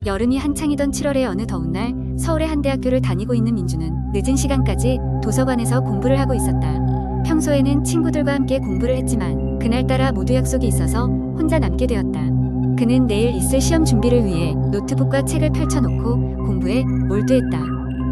여름이 한창이던 7월의 어느 더운 날 서울의 한 대학교를 다니고 있는 민주는 늦은 시간까지 도서관에서 공부를 하고 있었다. 평소에는 친구들과 함께 공부를 했지만 그날따라 모두 약속이 있어서 혼자 남게 되었다. 그는 내일 있을 시험 준비를 위해 노트북과 책을 펼쳐놓고 공부에 몰두했다.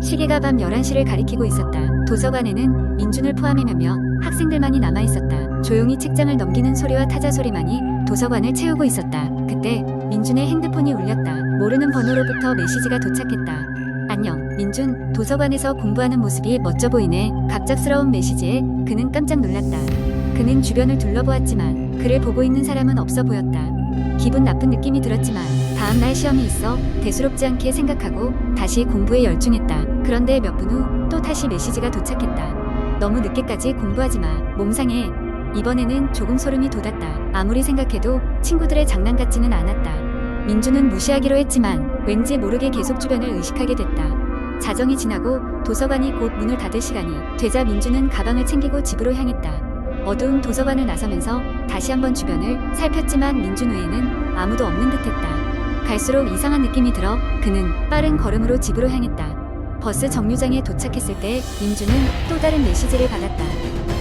시계가 밤 11시를 가리키고 있었다. 도서관에는 민준을 포함해 몇몇 학생들만이 남아있었다. 조용히 책장을 넘기는 소리와 타자 소리만이 도서관을 채우고 있었다. 그때 민준의 핸드폰이 울렸다. 모르는 번호로부터 메시지가 도착했다. 안녕, 민준. 도서관에서 공부하는 모습이 멋져 보이네. 갑작스러운 메시지에 그는 깜짝 놀랐다. 그는 주변을 둘러보았지만 그를 보고 있는 사람은 없어 보였다. 기분 나쁜 느낌이 들었지만 다음 날 시험이 있어 대수롭지 않게 생각하고 다시 공부에 열중했다. 그런데 몇 분 후 또 다시 메시지가 도착했다. 너무 늦게까지 공부하지 마. 몸 상해. 이번에는 조금 소름이 돋았다. 아무리 생각해도 친구들의 장난 같지는 않았다. 민준은 무시하기로 했지만 왠지 모르게 계속 주변을 의식하게 됐다. 자정이 지나고 도서관이 곧 문을 닫을 시간이 되자 민준은 가방을 챙기고 집으로 향했다. 어두운 도서관을 나서면서 다시 한번 주변을 살폈지만 민준 외에는 아무도 없는 듯했다. 갈수록 이상한 느낌이 들어 그는 빠른 걸음으로 집으로 향했다. 버스 정류장에 도착했을 때 민준은 또 다른 메시지를 받았다.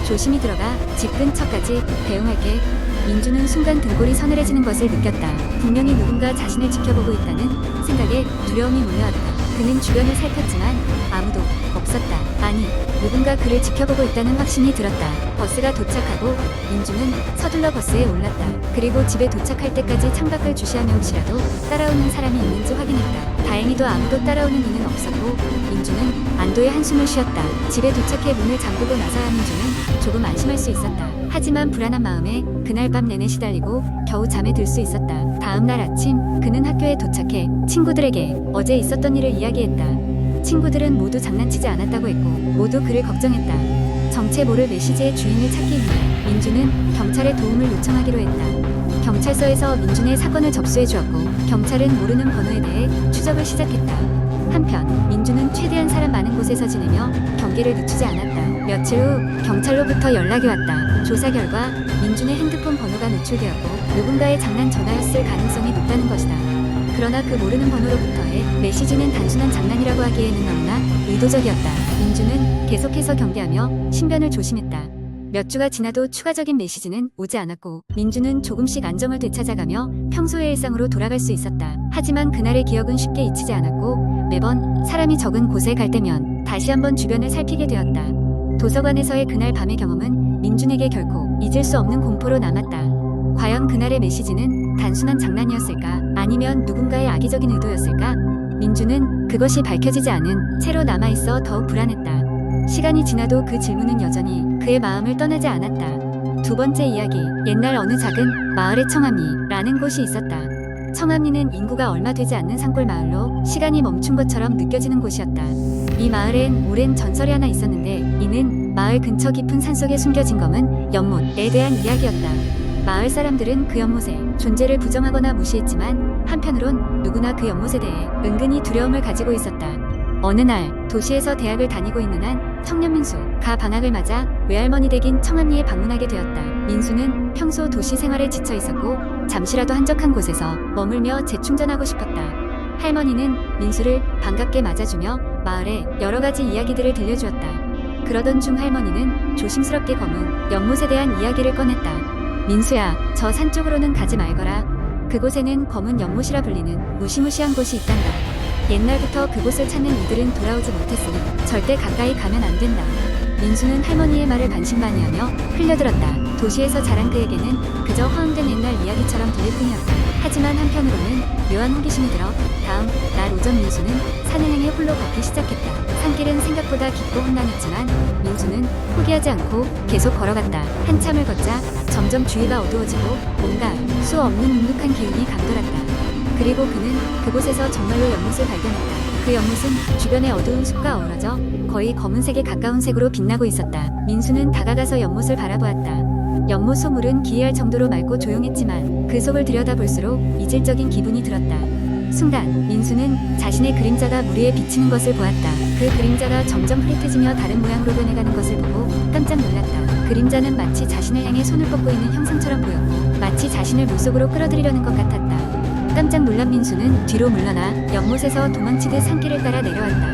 조심히 들어가. 집 근처까지 배웅할게. 민준은 순간 등골이 서늘해지는 것을 느꼈다. 분명히 누군가 자신을 지켜보고 있다는 생각에 두려움이 몰려왔다. 그는 주변을 살폈지만 아무도 없었다. 아니, 누군가 그를 지켜보고 있다는 확신이 들었다. 버스가 도착하고 민준은 서둘러 버스에 올랐다. 그리고 집에 도착할 때까지 창밖을 주시하며 혹시라도 따라오는 사람이 있는지 확인했다. 다행히도 아무도 따라오는 이는 없었고 민준은 안도의 한숨을 쉬었다. 집에 도착해 문을 잠그고 나서야 민준은 조금 안심할 수 있었다. 하지만 불안한 마음에 그날 밤 내내 시달리고 겨우 잠에 들 수 있었다. 다음 날 아침 그는 학교에 도착해 친구들에게 어제 있었던 일을 이야기했다. 친구들은 모두 장난치지 않았다고 했고 모두 그를 걱정했다. 정체 모를 메시지의 주인을 찾기 위해 민준은 경찰에 도움을 요청하기로 했다. 경찰서에서 민준의 사건을 접수해 주었고 경찰은 모르는 번호에 대해 추적을 시작했다. 한편 민준은 최대한 사람 많은 곳에서 지내며 경계를 늦추지 않았다. 며칠 후 경찰로부터 연락이 왔다. 조사 결과 민준의 핸드폰 번호가 노출되었고 누군가의 장난 전화였을 가능성이 높다는 것이다. 그러나 그 모르는 번호로부터의 메시지는 단순한 장난이라고 하기에는 너무나 의도적이었다. 민준은 계속해서 경계하며 신변을 조심했다. 몇 주가 지나도 추가적인 메시지는 오지 않았고 민준은 조금씩 안정을 되찾아가며 평소의 일상으로 돌아갈 수 있었다. 하지만 그날의 기억은 쉽게 잊히지 않았고 매번 사람이 적은 곳에 갈 때면 다시 한번 주변을 살피게 되었다. 도서관에서의 그날 밤의 경험은 민준에게 결코 잊을 수 없는 공포로 남았다. 과연 그날의 메시지는 단순한 장난이었을까? 아니면 누군가의 악의적인 의도였을까? 민준은 그것이 밝혀지지 않은 채로 남아있어 더욱 불안했다. 시간이 지나도 그 질문은 여전히 그의 마음을 떠나지 않았다. 두 번째 이야기. 옛날 어느 작은 마을에 청암리라는 곳이 있었다. 청암리는 인구가 얼마 되지 않는 산골 마을로 시간이 멈춘 것처럼 느껴지는 곳이었다. 이 마을엔 오랜 전설이 하나 있었는데 이는 마을 근처 깊은 산속에 숨겨진 검은 연못에 대한 이야기였다. 마을 사람들은 그 연못의 존재를 부정하거나 무시했지만 한편으론 누구나 그 연못에 대해 은근히 두려움을 가지고 있었다. 어느 날 도시에서 대학을 다니고 있는 한 청년 민수가 방학을 맞아 외할머니 댁인 청암리에 방문하게 되었다. 민수는 평소 도시 생활에 지쳐 있었고 잠시라도 한적한 곳에서 머물며 재충전하고 싶었다. 할머니는 민수를 반갑게 맞아주며 마을의 여러 가지 이야기들을 들려주었다. 그러던 중 할머니는 조심스럽게 검은 연못에 대한 이야기를 꺼냈다. 민수야, 저 산 쪽으로는 가지 말거라. 그곳에는 검은 연못이라 불리는 무시무시한 곳이 있단다. 옛날부터 그곳을 찾는 이들은 돌아오지 못했으니 절대 가까이 가면 안 된다. 민수는 할머니의 말을 반신반의하며 흘려들었다. 도시에서 자란 그에게는 그저 허황된 옛날 이야기처럼 들릴 뿐이었다. 하지만 한편으로는 묘한 호기심이 들어 다음 날 오전 민수는 산을 향해 홀로 걷기 시작했다. 산길은 생각보다 깊고 험난했지만 민수는 포기하지 않고 계속 걸어갔다. 한참을 걷자 점점 주위가 어두워지고 뭔가 수 없는 눅눅한 기운이 감돌았다. 그리고 그는 그곳에서 정말로 연못을 발견했다. 그 연못은 주변의 어두운 숲과 어우러져 거의 검은색에 가까운 색으로 빛나고 있었다. 민수는 다가가서 연못을 바라보았다. 연못 소물은 기이할 정도로 맑고 조용했지만 그 속을 들여다볼수록 이질적인 기분이 들었다. 순간 민수는 자신의 그림자가 물 위에 비치는 것을 보았다. 그 그림자가 점점 흐릿해지며 다른 모양으로 변해가는 것을 보고 깜짝 놀랐다. 그림자는 마치 자신을 향해 손을 뻗고 있는 형상처럼 보였고 마치 자신을 물속으로 끌어들이려는 것 같았다. 깜짝 놀란 민수는 뒤로 물러나 연못에서 도망치듯 산길을 따라 내려왔다.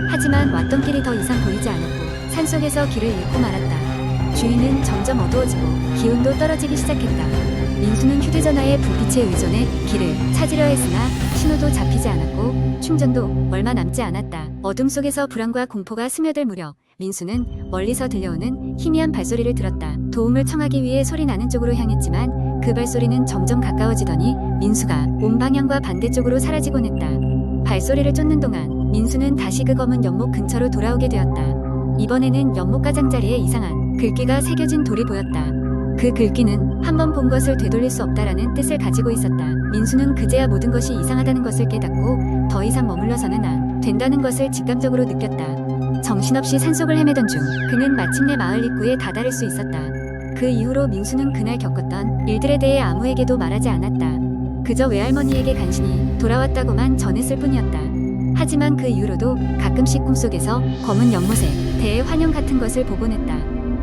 하지만 왔던 길이 더 이상 보이지 않았고 산속에서 길을 잃고 말았다. 주위는 점점 어두워지고 기온도 떨어지기 시작했다. 민수는 휴대전화의 불빛에 의존해 길을 찾으려 했으나 신호도 잡히지 않았고 충전도 얼마 남지 않았다. 어둠 속에서 불안과 공포가 스며들 무렵 민수는 멀리서 들려오는 희미한 발소리를 들었다. 도움을 청하기 위해 소리나는 쪽으로 향했지만 그 발소리는 점점 가까워지더니 민수가 온 방향과 반대쪽으로 사라지곤 했다. 발소리를 쫓는 동안 민수는 다시 그 검은 연못 근처로 돌아오게 되었다. 이번에는 연못 가장자리에 이상한 글귀가 새겨진 돌이 보였다. 그 글귀는 한 번 본 것을 되돌릴 수 없다라는 뜻을 가지고 있었다. 민수는 그제야 모든 것이 이상하다는 것을 깨닫고 더 이상 머물러서는 안 된다는 것을 직감적으로 느꼈다. 정신없이 산속을 헤매던 중 그는 마침내 마을 입구에 다다를 수 있었다. 그 이후로 민수는 그날 겪었던 일들에 대해 아무에게도 말하지 않았다. 그저 외할머니에게 간신히 돌아왔다고만 전했을 뿐이었다. 하지만 그 이후로도 가끔씩 꿈속에서 검은 연못에 대해 환영 같은 것을 보곤 했다.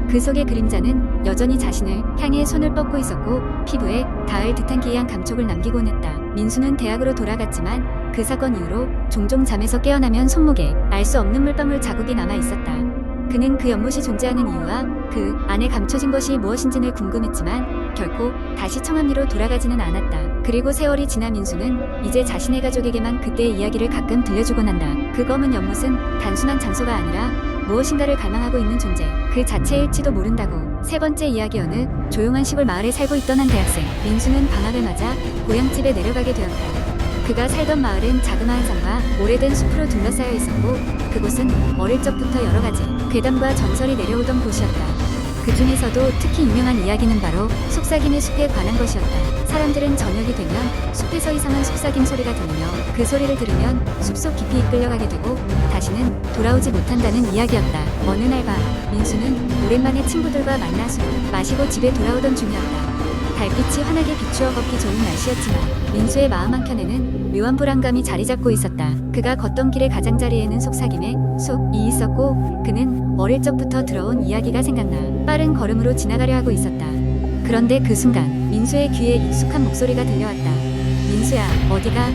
그 속의 그림자는 여전히 자신을 향해 손을 뻗고 있었고 피부에 닿을 듯한 기이한 감촉을 남기곤 했다. 민수는 대학으로 돌아갔지만 그 사건 이후로 종종 잠에서 깨어나면 손목에 알 수 없는 물방울 자국이 남아 있었다. 그는 그 연못이 존재하는 이유와 그 안에 감춰진 것이 무엇인지는 궁금했지만 결코 다시 청암리로 돌아가지는 않았다. 그리고 세월이 지나 민수는 이제 자신의 가족에게만 그때의 이야기를 가끔 들려주곤 한다. 그 검은 연못은 단순한 장소가 아니라 무엇인가를 갈망하고 있는 존재 그 자체일지도 모른다고. 세 번째 이야기. 어느 조용한 시골 마을에 살고 있던 한 대학생 민수는 방학을 맞아 고향집에 내려가게 되었다. 그가 살던 마을은 자그마한 산과 오래된 숲으로 둘러싸여 있었고 그곳은 어릴 적부터 여러 가지 괴담과 전설이 내려오던 곳이었다. 그 중에서도 특히 유명한 이야기는 바로 속삭임의 숲에 관한 것이었다. 사람들은 저녁이 되면 숲에서 이상한 속삭임 소리가 들리며 그 소리를 들으면 숲속 깊이 이끌려가게 되고 다시는 돌아오지 못한다는 이야기였다. 어느 날 밤 민수는 오랜만에 친구들과 만나 술을 마시고 집에 돌아오던 중이었다. 달빛이 환하게 비추어 걷기 좋은 날씨였지만 민수의 마음 한켠에는 묘한 불안감이 자리 잡고 있었다. 그가 걷던 길의 가장자리에는 속삭임의 숲이 있었고 그는 어릴 적부터 들어온 이야기가 생각나 빠른 걸음으로 지나가려 하고 있었다. 그런데 그 순간 민수의 귀에 익숙한 목소리가 들려왔다. 민수야, 어디가?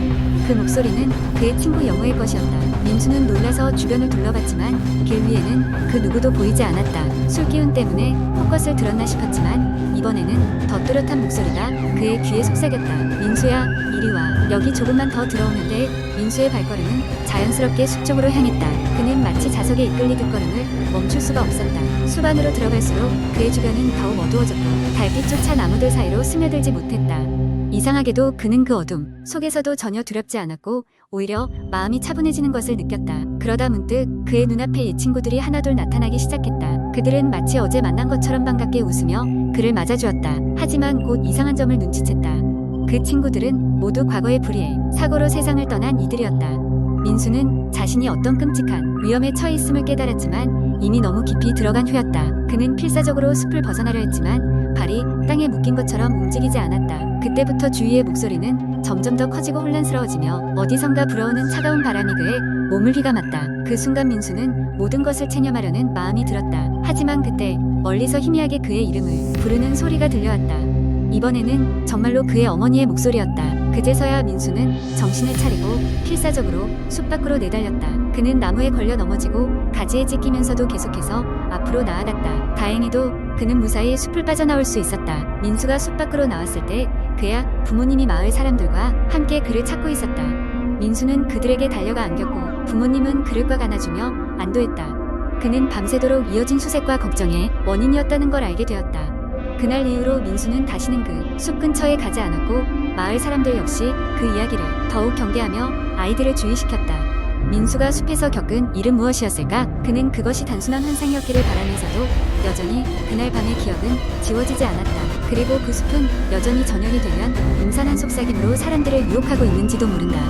그 목소리는 그의 친구 영호의 것이었다. 민수는 놀라서 주변을 둘러봤지만 길 위에는 그 누구도 보이지 않았다. 술기운 때문에 헛것을 들었나 싶었지만 이번에는 더 뚜렷한 목소리가 그의 귀에 속삭였다. 민수야, 이리 와. 여기 조금만 더 들어오면 돼. 민수의 발걸음은 자연스럽게 숲 쪽으로 향했다. 그는 마치 자석에 이끌리듯 걸음을 멈출 수가 없었다. 숲 안으로 들어갈수록 그의 주변은 더욱 어두워졌고 달빛조차 나무들 사이로 스며들지 못했다. 이상하게도 그는 그 어둠 속에서도 전혀 두렵지 않았고 오히려 마음이 차분해지는 것을 느꼈다. 그러다 문득 그의 눈앞에 이 친구들이 하나둘 나타나기 시작했다. 그들은 마치 어제 만난 것처럼 반갑게 웃으며 그를 맞아주었다. 하지만 곧 이상한 점을 눈치챘다. 그 친구들은 모두 과거의 불의에 사고로 세상을 떠난 이들이었다. 민수는 자신이 어떤 끔찍한 위험에 처해 있음을 깨달았지만 이미 너무 깊이 들어간 후였다. 그는 필사적으로 숲을 벗어나려 했지만 발이 땅에 묶인 것처럼 움직이지 않았다. 그때부터 주위의 목소리는 점점 더 커지고 혼란스러워지며 어디선가 불어오는 차가운 바람이 그의 몸을 휘감았다. 그 순간 민수는 모든 것을 체념하려는 마음이 들었다. 하지만 그때 멀리서 희미하게 그의 이름을 부르는 소리가 들려왔다. 이번에는 정말로 그의 어머니의 목소리였다. 그제서야 민수는 정신을 차리고 필사적으로 숲 밖으로 내달렸다. 그는 나무에 걸려 넘어지고 가지에 찢기면서도 계속해서 앞으로 나아갔다. 다행히도 그는 무사히 숲을 빠져나올 수 있었다. 민수가 숲 밖으로 나왔을 때 그야 부모님이 마을 사람들과 함께 그를 찾고 있었다. 민수는 그들에게 달려가 안겼고 부모님은 그를 꽉 안아주며 안도했다. 그는 밤새도록 이어진 수색과 걱정의 원인이었다는 걸 알게 되었다. 그날 이후로 민수는 다시는 그 숲 근처에 가지 않았고 마을 사람들 역시 그 이야기를 더욱 경계하며 아이들을 주의시켰다. 민수가 숲에서 겪은 일은 무엇이었을까? 그는 그것이 단순한 환상이었기를 바라면서도 여전히 그날 밤의 기억은 지워지지 않았다. 그리고 그 숲은 여전히 저녁이 되면 음산한 속삭임으로 사람들을 유혹하고 있는지도 모른다.